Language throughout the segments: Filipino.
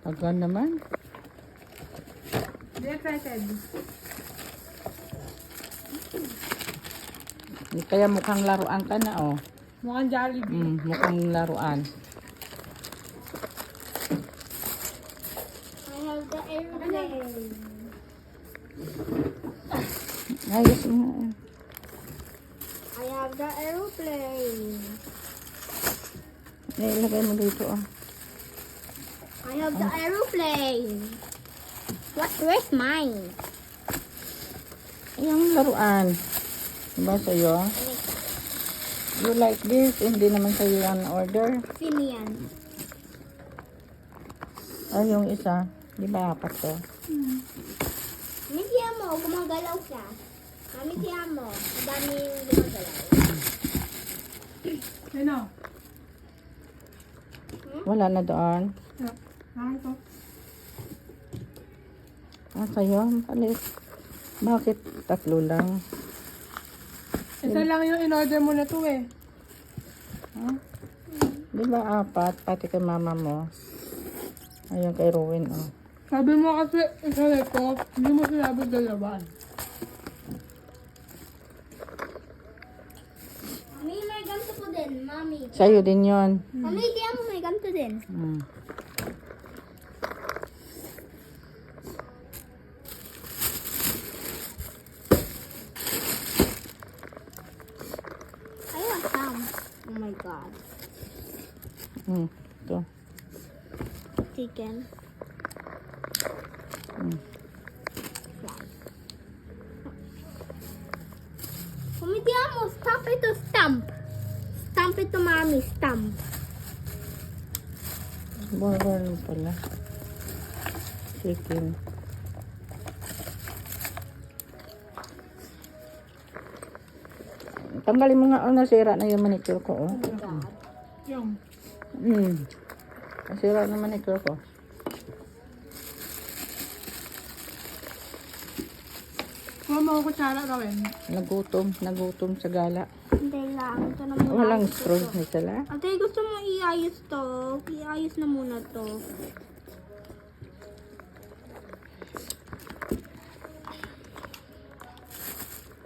Aga naman. Be excited. Kaya mukhang laruan ka na, oh. Mukhang Jollibee. Mukhang laruan. I have the airplane. Ayos nga. I have the airplane. Ilagay mo dito, oh. I have the airplane. Where's mine? Yung laruan. Diba sa'yo? You like this? Hindi naman sa'yo yan order. Sino yan? Ay, yung isa. Di ba apat to? Mami, tiyan mo. Gumagalaw siya. Mami, tiyan mo. Ang daming gumagalaw. Ano? Wala na doon. Bakit to? Ah, sa'yo? Palit. Bakit tatlo lang? Isa lang yung in-order mo na to eh. Huh? Di ba apat? Pati kay mama mo. Ayun kay Ruin, oh. Sabi mo kasi isa nito, hindi mo sinabi dalawa. Mami, may ganito po din. Mami. Sa'yo din yun. Mami, tiyan mo. May ganito din. Hmm. I want some. Oh my God. Hmm. Ito. Chicken. Hmm. Fries. Mami, tiyan mo. Stamp ito. Stamp. Stamp ito, Mami. Stamp. Burger pala. Chicken. Tanggalin mo nga, oh, nasira na yung manicure ko, oh. Oh my God. Yung. Nasira na manicure ko. Kung mo kutsara gawin. Nagutom sa gala. Hindi lang. Ito na muna. Walang Gusto straw ko. ni sila. Ate, gusto mo iayos to? Iayos na muna to.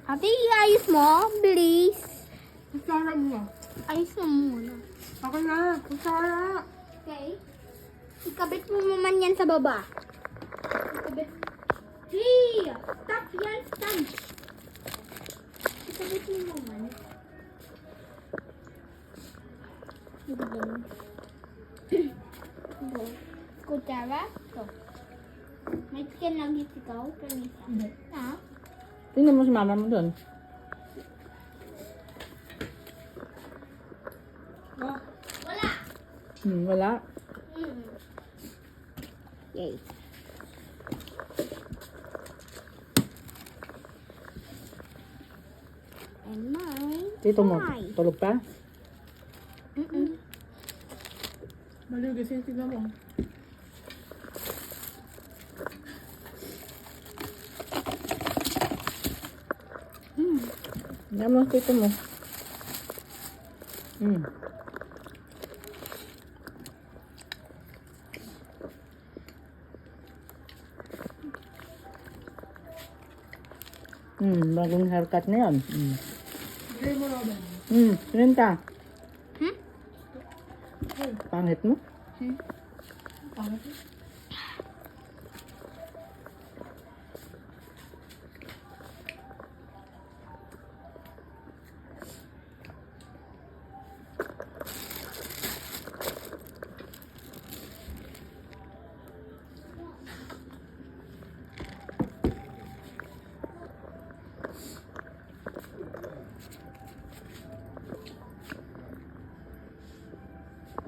Ate, iayos mo? Please. Kutsara mo. Ayos mo muna. Ako na, kutsara. Okay? Ikabit mo naman yan sa baba. Ikabit. Hey! Stop yan, stop. Ikabit mo naman. Ibigyan mo. Go. Kutsara? Go. May chicken nuggets ikaw? Kanisa. Hindi. Ha? Tingnan mo si mama mo doon. Oh, Wala. Wala. Yay. And mine. Dito mo. Mine. Tulog pa? baliw kasi tignan mo. Yan mo, dito mo. Bagong haircut na yan. Bigay mo Robin. Sinin ka. Hmm? Pangit mo. Bakit?